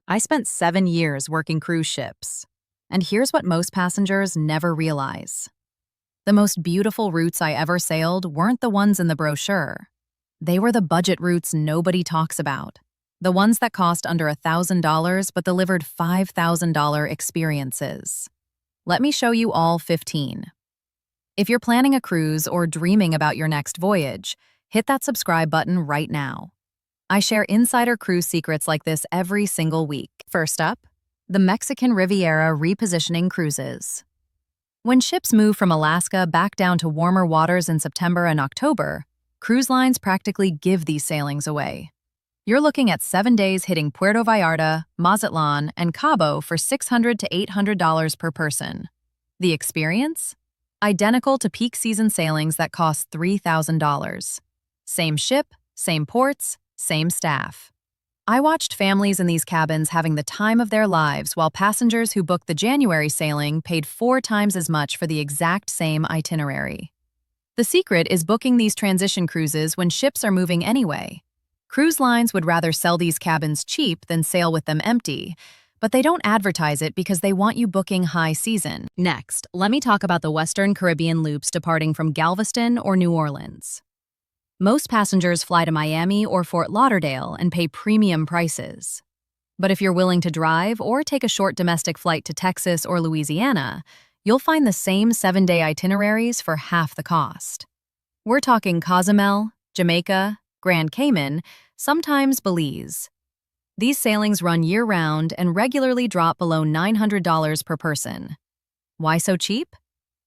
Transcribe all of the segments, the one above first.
I spent 7 years working cruise ships. And here's what most passengers never realize. The most beautiful routes I ever sailed weren't the ones in the brochure. They were the budget routes nobody talks about. The ones that cost under $1,000 but delivered $5,000 experiences. Let me show you all 15. If you're planning a cruise or dreaming about your next voyage, hit that subscribe button right now. I share insider cruise secrets like this every single week. First up, the Mexican Riviera repositioning cruises. When ships move from Alaska back down to warmer waters in September and October, cruise lines practically give these sailings away. You're looking at 7 days hitting Puerto Vallarta, Mazatlan, and Cabo for $600 to $800 per person. The experience? Identical to peak season sailings that cost $3,000. Same ship, same ports, same staff. I watched families in these cabins having the time of their lives while passengers who booked the January sailing paid 4 times as much for the exact same itinerary. The secret is booking these transition cruises when ships are moving anyway. Cruise lines would rather sell these cabins cheap than sail with them empty, but they don't advertise it because they want you booking high season. Next, let me talk about the Western Caribbean loops departing from Galveston or New Orleans. Most passengers fly to Miami or Fort Lauderdale and pay premium prices. But if you're willing to drive or take a short domestic flight to Texas or Louisiana, you'll find the same 7-day itineraries for half the cost. We're talking Cozumel, Jamaica, Grand Cayman, sometimes Belize. These sailings run year-round and regularly drop below $900 per person. Why so cheap?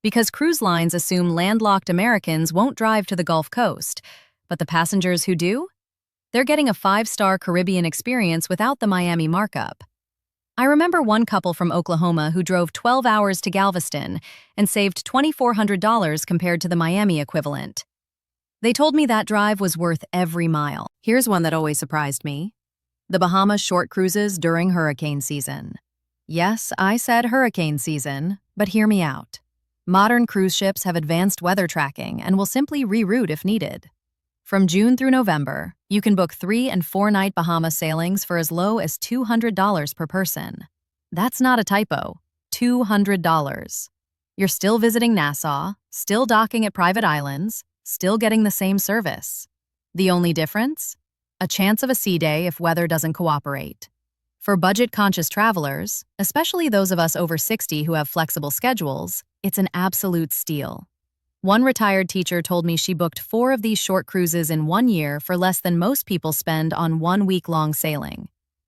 Because cruise lines assume landlocked Americans won't drive to the Gulf Coast, but the passengers who do? They're getting a 5-star Caribbean experience without the Miami markup. I remember one couple from Oklahoma who drove 12 hours to Galveston and saved $2,400 compared to the Miami equivalent. They told me that drive was worth every mile. Here's one that always surprised me. The Bahamas short cruises during hurricane season. Yes, I said hurricane season, but hear me out. Modern cruise ships have advanced weather tracking and will simply reroute if needed. From June through November, you can book 3- and 4-night Bahama sailings for as low as $200 per person. That's not a typo. $200. You're still visiting Nassau, still docking at private islands, still getting the same service. The only difference? A chance of a sea day if weather doesn't cooperate. For budget-conscious travelers, especially those of us over 60 who have flexible schedules, it's an absolute steal. One retired teacher told me she booked 4 of these short cruises in 1 year for less than most people spend on 1 week-long sailing.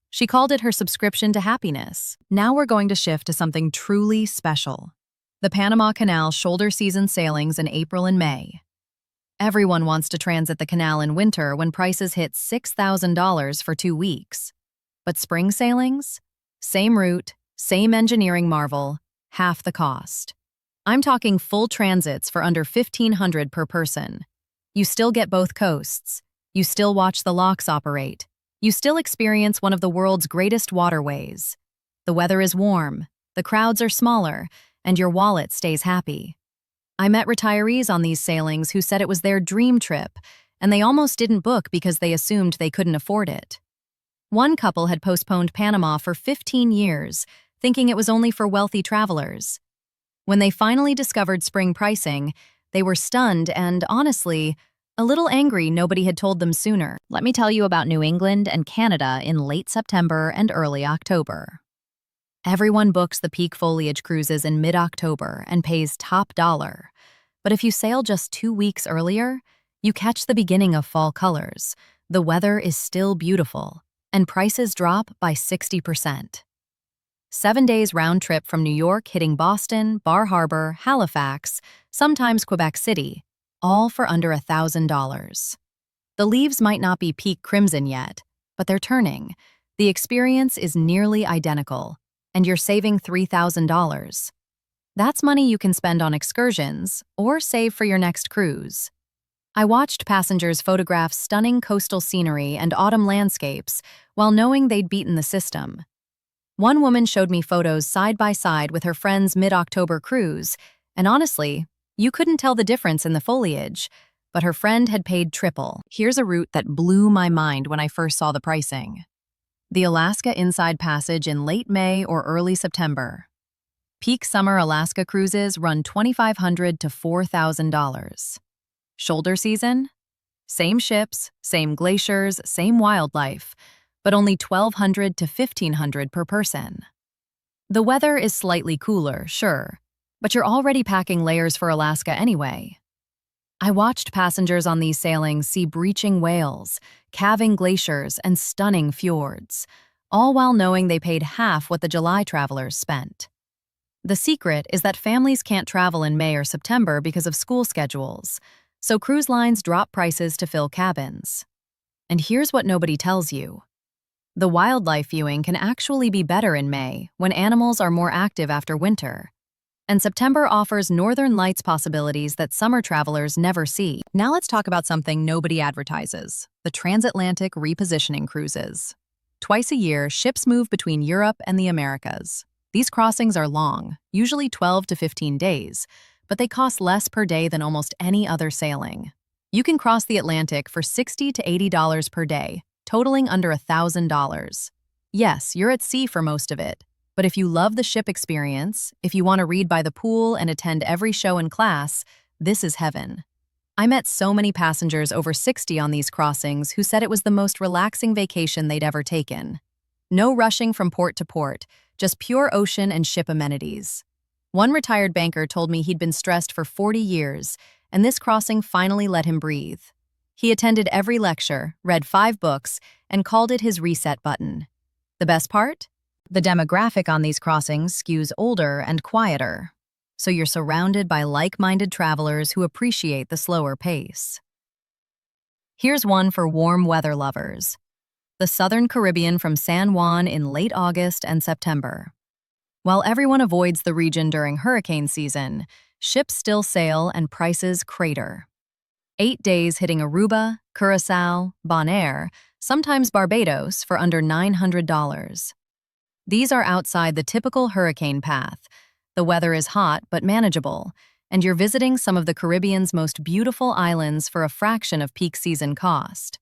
She called it her subscription to happiness. Now we're going to shift to something truly special. The Panama Canal shoulder season sailings in April and May. Everyone wants to transit the canal in winter when prices hit $6,000 for 2 weeks. But spring sailings? Same route, same engineering marvel, half the cost. I'm talking full transits for under $1,500 per person. You still get both coasts. You still watch the locks operate. You still experience one of the world's greatest waterways. The weather is warm, the crowds are smaller, and your wallet stays happy. I met retirees on these sailings who said it was their dream trip, and they almost didn't book because they assumed they couldn't afford it. One couple had postponed Panama for 15 years, thinking it was only for wealthy travelers. When they finally discovered spring pricing, they were stunned and, honestly, a little angry nobody had told them sooner. Let me tell you about New England and Canada in late September and early October. Everyone books the peak foliage cruises in mid-October and pays top dollar. But if you sail just 2 weeks earlier, you catch the beginning of fall colors. The weather is still beautiful, and prices drop by 60%. 7 days round trip from New York hitting Boston, Bar Harbor, Halifax, sometimes Quebec City, all for under $1,000. The leaves might not be peak crimson yet, but they're turning. The experience is nearly identical, and you're saving $3,000. That's money you can spend on excursions or save for your next cruise. I watched passengers photograph stunning coastal scenery and autumn landscapes while knowing they'd beaten the system. One woman showed me photos side by side with her friend's mid-October cruise, and honestly, you couldn't tell the difference in the foliage, but her friend had paid triple. Here's a route that blew my mind when I first saw the pricing. The Alaska Inside Passage in late May or early September. Peak summer Alaska cruises run $2,500 to $4,000. Shoulder season? Same ships, same glaciers, same wildlife, but only $1,200 to $1,500 per person. The weather is slightly cooler, sure, but you're already packing layers for Alaska anyway. I watched passengers on these sailings see breaching whales, calving glaciers, and stunning fjords, all while knowing they paid half what the July travelers spent. The secret is that families can't travel in May or September because of school schedules, so cruise lines drop prices to fill cabins. And here's what nobody tells you. The wildlife viewing can actually be better in May when animals are more active after winter. And September offers northern lights possibilities that summer travelers never see. Now let's talk about something nobody advertises: the Transatlantic Repositioning cruises. Twice a year, ships move between Europe and the Americas. These crossings are long, usually 12 to 15 days, but they cost less per day than almost any other sailing. You can cross the Atlantic for $60 to $80 per day, totaling under $1,000. Yes, you're at sea for most of it, but if you love the ship experience, if you want to read by the pool and attend every show in class, this is heaven. I met so many passengers over 60 on these crossings who said it was the most relaxing vacation they'd ever taken. No rushing from port to port, just pure ocean and ship amenities. One retired banker told me he'd been stressed for 40 years, and this crossing finally let him breathe. He attended every lecture, read 5 books, and called it his reset button. The best part? The demographic on these crossings skews older and quieter, so you're surrounded by like-minded travelers who appreciate the slower pace. Here's one for warm weather lovers: the Southern Caribbean from San Juan in late August and September. While everyone avoids the region during hurricane season, ships still sail and prices crater. 8 days hitting Aruba, Curacao, Bonaire, sometimes Barbados for under $900. These are outside the typical hurricane path. The weather is hot but manageable, and you're visiting some of the Caribbean's most beautiful islands for a fraction of peak season cost.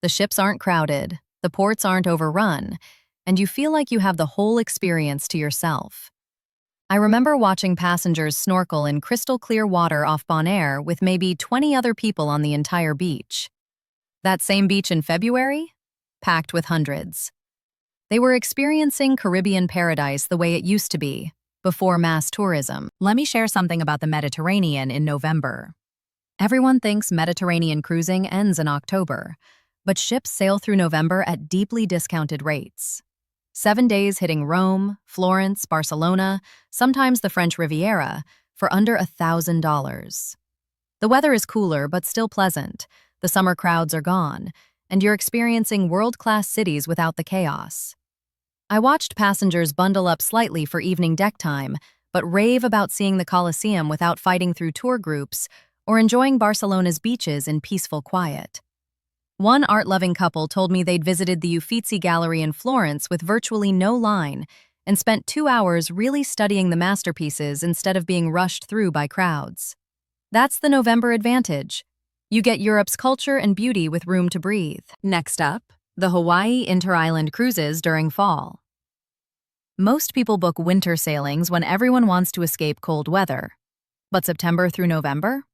The ships aren't crowded, the ports aren't overrun, and you feel like you have the whole experience to yourself. I remember watching passengers snorkel in crystal clear water off Bonaire with maybe 20 other people on the entire beach. That same beach in February? Packed with hundreds. They were experiencing Caribbean paradise the way it used to be, before mass tourism. Let me share something about the Mediterranean in November. Everyone thinks Mediterranean cruising ends in October, but ships sail through November at deeply discounted rates. 7 days hitting Rome, Florence, Barcelona, sometimes the French Riviera, for under $1,000. The weather is cooler but still pleasant, the summer crowds are gone, and you're experiencing world-class cities without the chaos. I watched passengers bundle up slightly for evening deck time, but rave about seeing the Colosseum without fighting through tour groups or enjoying Barcelona's beaches in peaceful quiet. One art-loving couple told me they'd visited the Uffizi Gallery in Florence with virtually no line and spent 2 hours really studying the masterpieces instead of being rushed through by crowds. That's the November advantage. You get Europe's culture and beauty with room to breathe. Next up, the Hawaii inter-island cruises during fall. Most people book winter sailings when everyone wants to escape cold weather. But September through November?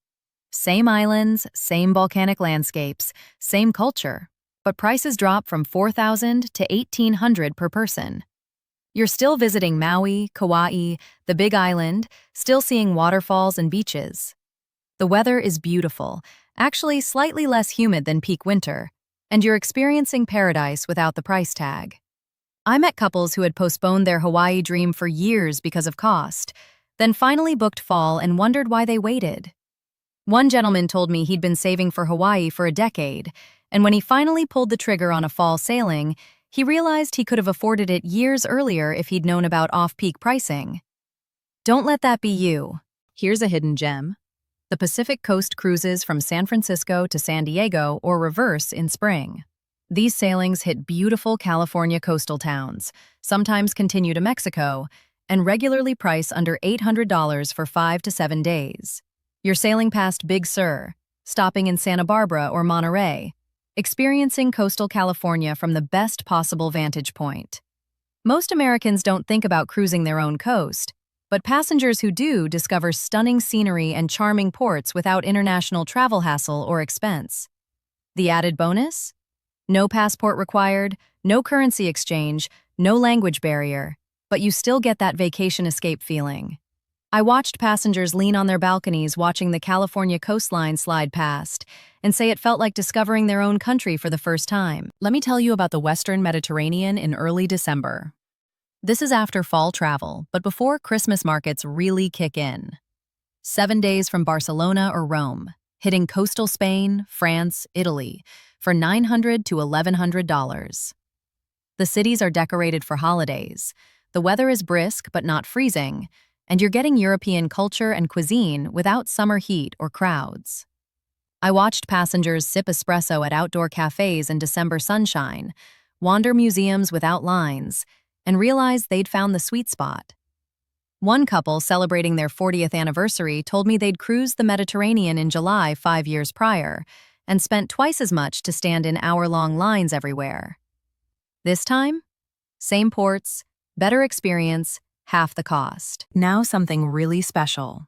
Same islands, same volcanic landscapes, same culture, but prices drop from $4,000 to $1,800 per person. You're still visiting Maui, Kauai, the Big Island, still seeing waterfalls and beaches. The weather is beautiful, actually slightly less humid than peak winter, and you're experiencing paradise without the price tag. I met couples who had postponed their Hawaii dream for years because of cost, then finally booked fall and wondered why they waited. One gentleman told me he'd been saving for Hawaii for a decade, and when he finally pulled the trigger on a fall sailing, he realized he could have afforded it years earlier if he'd known about off-peak pricing. Don't let that be you. Here's a hidden gem: the Pacific Coast cruises from San Francisco to San Diego or reverse in spring. These sailings hit beautiful California coastal towns, sometimes continue to Mexico, and regularly price under $800 for 5 to 7 days. You're sailing past Big Sur, stopping in Santa Barbara or Monterey, experiencing coastal California from the best possible vantage point. Most Americans don't think about cruising their own coast, but passengers who do discover stunning scenery and charming ports without international travel hassle or expense. The added bonus? No passport required, no currency exchange, no language barrier, but you still get that vacation escape feeling. I watched passengers lean on their balconies watching the California coastline slide past and say it felt like discovering their own country for the first time. Let me tell you about the Western Mediterranean in early December. This is after fall travel, but before Christmas markets really kick in. 7 days from Barcelona or Rome, hitting coastal Spain, France, Italy, for $900 to $1,100. The cities are decorated for holidays. The weather is brisk but not freezing, and you're getting European culture and cuisine without summer heat or crowds. I watched passengers sip espresso at outdoor cafes in December sunshine, wander museums without lines, and realize they'd found the sweet spot. One couple celebrating their 40th anniversary told me they'd cruised the Mediterranean in July 5 years prior and spent twice as much to stand in hour-long lines everywhere. This time? Same ports, better experience, half the cost. Now something really special.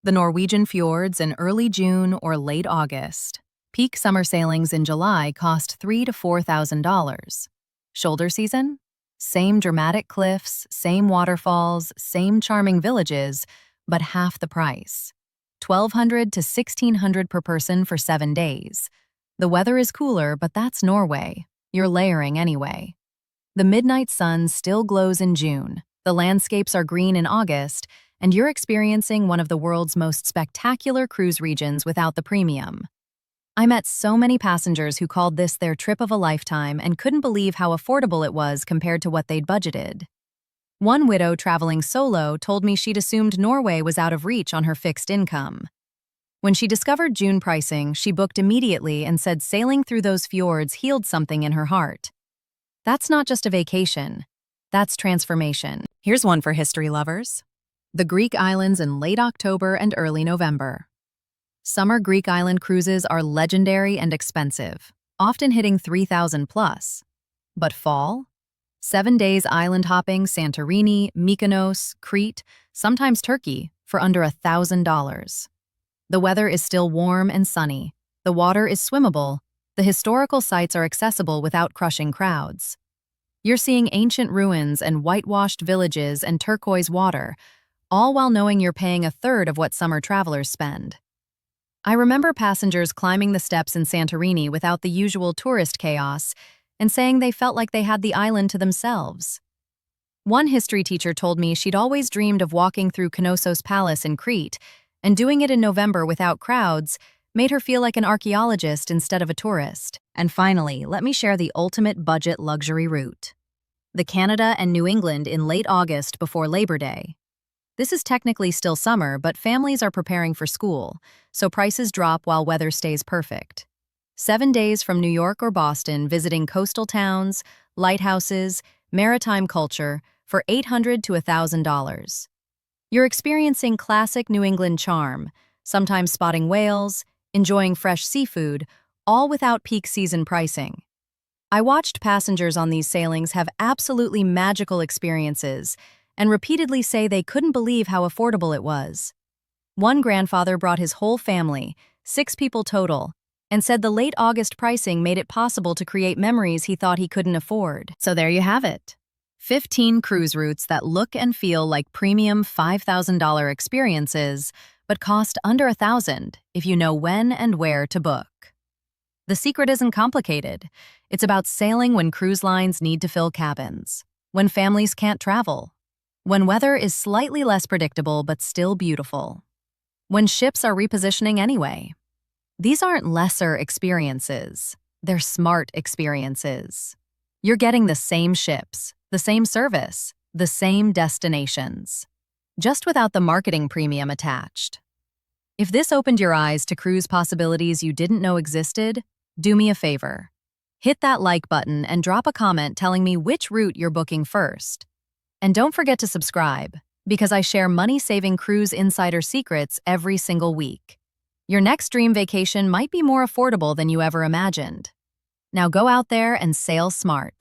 The Norwegian fjords in early June or late August. Peak summer sailings in July cost $3,000 to $4,000. Shoulder season? Same dramatic cliffs, same waterfalls, same charming villages, but half the price. $1,200 to $1,600 per person for 7 days. The weather is cooler, but that's Norway. You're layering anyway. The midnight sun still glows in June. The landscapes are green in August, and you're experiencing one of the world's most spectacular cruise regions without the premium. I met so many passengers who called this their trip of a lifetime and couldn't believe how affordable it was compared to what they'd budgeted. One widow traveling solo told me she'd assumed Norway was out of reach on her fixed income. When she discovered June pricing, she booked immediately and said sailing through those fjords healed something in her heart. That's not just a vacation. That's transformation. Here's one for history lovers. The Greek islands in late October and early November. Summer Greek island cruises are legendary and expensive, often hitting $3,000 plus. But fall? 7 days island hopping Santorini, Mykonos, Crete, sometimes Turkey, for under $1,000. The weather is still warm and sunny. The water is swimmable. The historical sites are accessible without crushing crowds. You're seeing ancient ruins and whitewashed villages and turquoise water, all while knowing you're paying a third of what summer travelers spend. I remember passengers climbing the steps in Santorini without the usual tourist chaos and saying they felt like they had the island to themselves. One history teacher told me she'd always dreamed of walking through Knossos Palace in Crete, and doing it in November without crowds made her feel like an archaeologist instead of a tourist. And finally, let me share the ultimate budget luxury route. The Canada and New England in late August before Labor Day. This is technically still summer, but families are preparing for school, so prices drop while weather stays perfect. 7 days from New York or Boston visiting coastal towns, lighthouses, maritime culture for $800 to $1,000. You're experiencing classic New England charm, sometimes spotting whales, enjoying fresh seafood, all without peak season pricing. I watched passengers on these sailings have absolutely magical experiences and repeatedly say they couldn't believe how affordable it was. One grandfather brought his whole family, 6 people total, and said the late August pricing made it possible to create memories he thought he couldn't afford. So there you have it. 15 cruise routes that look and feel like premium $5,000 experiences, but cost under $1,000 if you know when and where to book. The secret isn't complicated. It's about sailing when cruise lines need to fill cabins, when families can't travel, when weather is slightly less predictable but still beautiful, when ships are repositioning anyway. These aren't lesser experiences. They're smart experiences. You're getting the same ships, the same service, the same destinations, just without the marketing premium attached. If this opened your eyes to cruise possibilities you didn't know existed, do me a favor. Hit that like button and drop a comment telling me which route you're booking first. And don't forget to subscribe, because I share money-saving cruise insider secrets every single week. Your next dream vacation might be more affordable than you ever imagined. Now go out there and sail smart.